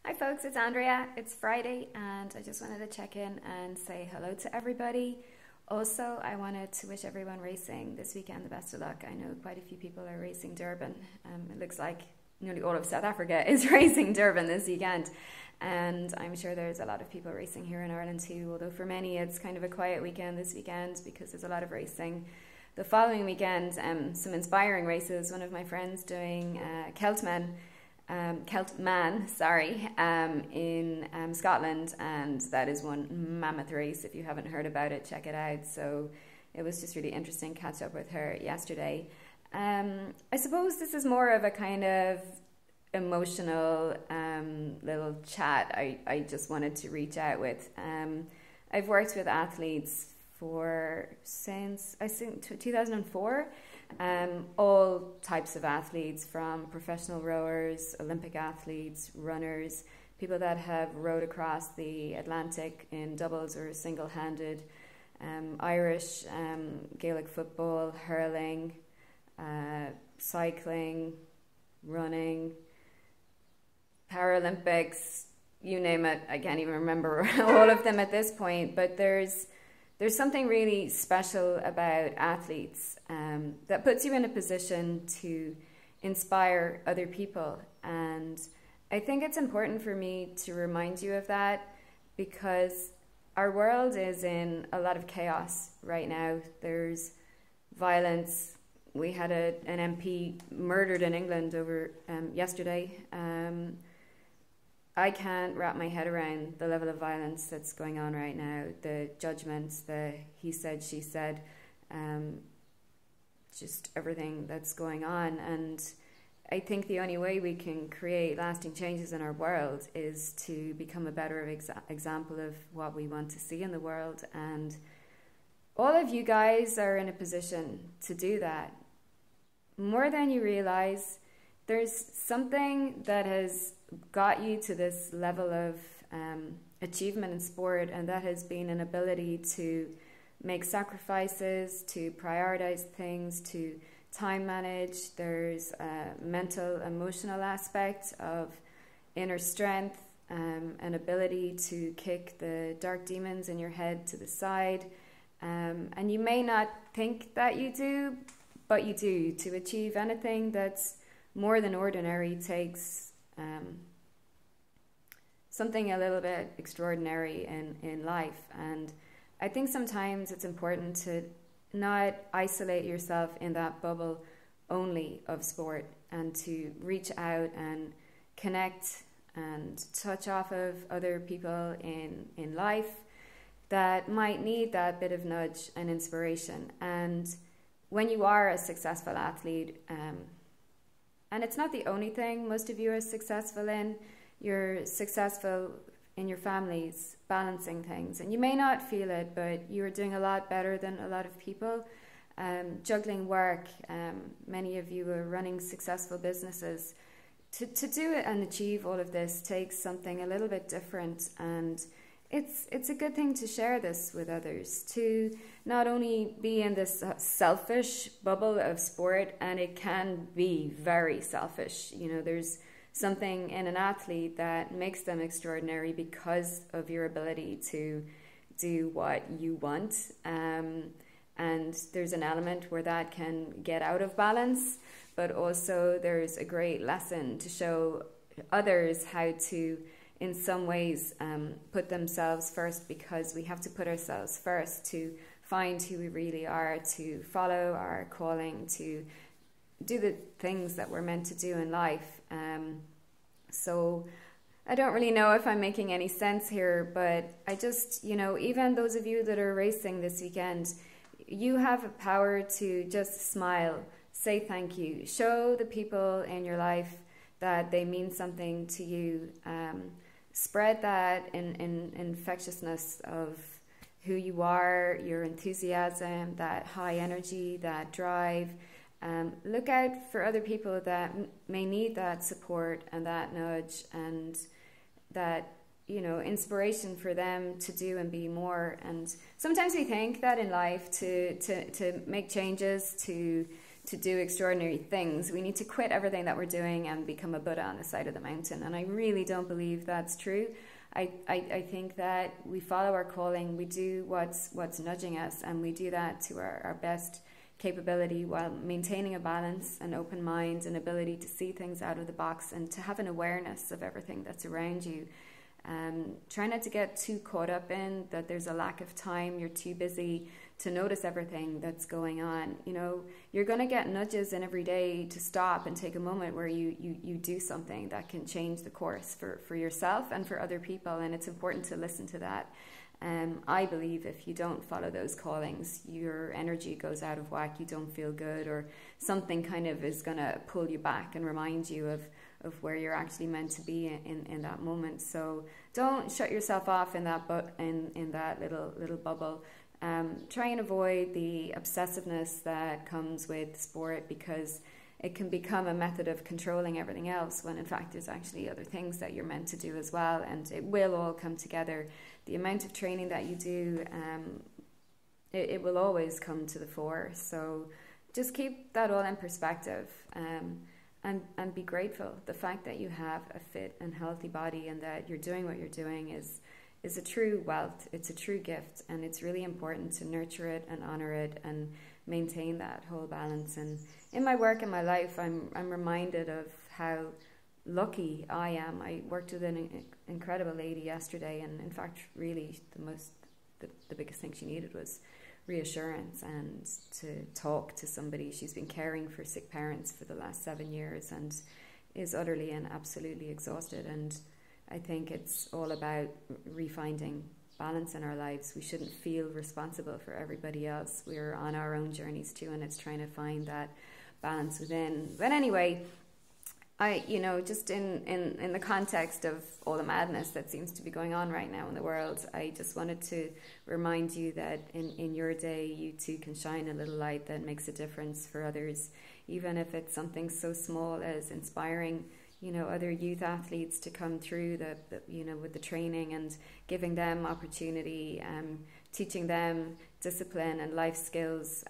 Hi folks, it's Andrea. It's Friday and I just wanted to check in and say hello to everybody. Also, I wanted to wish everyone racing this weekend the best of luck. I know quite a few people are racing Durban. It looks like nearly all of South Africa is racing Durban this weekend. And I'm sure there's a lot of people racing here in Ireland too, although for many it's kind of a quiet weekend this weekend because there's a lot of racing. The following weekend, some inspiring races. One of my friends doing Celtman, in Scotland, and that is one mammoth race. If you haven't heard about it, check it out. So it was just really interesting catch up with her yesterday. I suppose this is more of a kind of emotional little chat I just wanted to reach out with. I've worked with athletes since I think 2004. All types of athletes, from professional rowers, Olympic athletes, runners, people that have rowed across the Atlantic in doubles or single-handed, Irish, Gaelic football, hurling, cycling, running, Paralympics, you name it. I can't even remember all of them at this point, but there's something really special about athletes that puts you in a position to inspire other people. And I think it's important for me to remind you of that because our world is in a lot of chaos right now. There's violence. We had an MP murdered in England over yesterday. I can't wrap my head around the level of violence that's going on right now, the judgments, the he said, she said, just everything that's going on. And I think the only way we can create lasting changes in our world is to become a better example of what we want to see in the world. And all of you guys are in a position to do that. More than you realize, there's something that has got you to this level of achievement in sport, and that has been an ability to make sacrifices, to prioritize things, to time manage. There's a mental, emotional aspect of inner strength, an ability to kick the dark demons in your head to the side. And you may not think that you do, but you do. To achieve anything that's more than ordinary takes something a little bit extraordinary in life. And I think sometimes it's important to not isolate yourself in that bubble only of sport, and to reach out and connect and touch off of other people in life that might need that bit of nudge and inspiration. And when you are a successful athlete, and it's not the only thing most of you are successful in, you're successful in your families, balancing things. And you may not feel it, but you're doing a lot better than a lot of people. Juggling work, many of you are running successful businesses. To do it and achieve all of this takes something a little bit different, and it's a good thing to share this with others, to not only be in this selfish bubble of sport, and it can be very selfish. You know, there's something in an athlete that makes them extraordinary because of your ability to do what you want. And there's an element where that can get out of balance, but also there's a great lesson to show others how to, in some ways, put themselves first, because we have to put ourselves first to find who we really are, to follow our calling, to do the things that we're meant to do in life. So I don't really know if I'm making any sense here, but I just, even those of you that are racing this weekend, you have a power to just smile, say thank you, show the people in your life that they mean something to you. Spread that in infectiousness of who you are, your enthusiasm, that high energy, that drive. Look out for other people that may need that support and that nudge and that, inspiration for them to do and be more. And sometimes we think that in life to make changes, to to do extraordinary things. We need to quit everything that we're doing and become a Buddha on the side of the mountain. And I really don't believe that's true. I think that we follow our calling, we do what's nudging us, and we do that to our best capability while maintaining a balance, an open mind, an ability to see things out of the box and to have an awareness of everything that's around you. Try not to get too caught up in that there's a lack of time, you're too busy to notice everything that's going on. You know, you're going to get nudges in every day to stop and take a moment where you do something that can change the course for yourself and for other people, and it's important to listen to that. I believe if you don't follow those callings, your energy goes out of whack, you don't feel good, or something kind of is going to pull you back and remind you of where you're actually meant to be in that moment. So don't shut yourself off in that little bubble. Try and avoid the obsessiveness that comes with sport, because it can become a method of controlling everything else when in fact there's actually other things that you're meant to do as well, and it will all come together. The amount of training that you do, it will always come to the fore. So just keep that all in perspective, and be grateful. The fact that you have a fit and healthy body and that you're doing what you're doing is a true wealth. It's a true gift, and it's really important to nurture it and honor it and maintain that whole balance. And in my work and my life, I'm reminded of how lucky I am. I worked with an incredible lady yesterday, and in fact really the biggest thing she needed was reassurance and to talk to somebody. She's been caring for sick parents for the last 7 years and is utterly and absolutely exhausted, and I think it's all about refinding balance in our lives. We shouldn't feel responsible for everybody else. We're on our own journeys too, and it's trying to find that balance within. But anyway, just in the context of all the madness that seems to be going on right now in the world, I just wanted to remind you that in your day, you too can shine a little light that makes a difference for others, even if it's something so small as inspiring other youth athletes to come through with the training and giving them opportunity, teaching them discipline and life skills.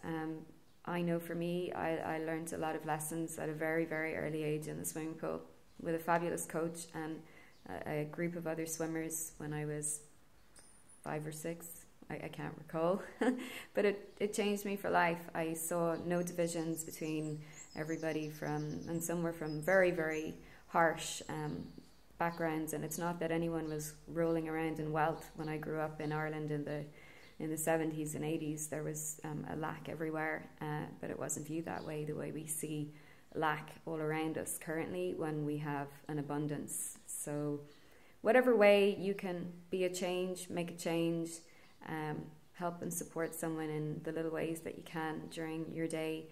I know for me, I learned a lot of lessons at a very, very early age in the swimming pool with a fabulous coach and a group of other swimmers when I was 5 or 6. I can't recall, but it changed me for life. I saw no divisions between everybody and some were from very, very harsh backgrounds, and it's not that anyone was rolling around in wealth. When I grew up in Ireland in the 70s and 80s, there was a lack everywhere, but it wasn't viewed that way, the way we see lack all around us currently when we have an abundance. So whatever way you can be a change, make a change, help and support someone in the little ways that you can during your day,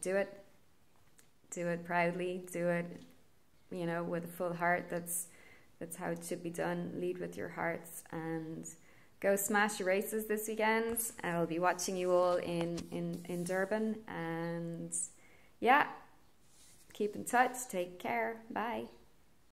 do it proudly, do it with a full heart. That's how it should be done. Lead with your hearts and go smash your races this weekend. I'll be watching you all in Durban, and yeah, keep in touch. Take care. Bye.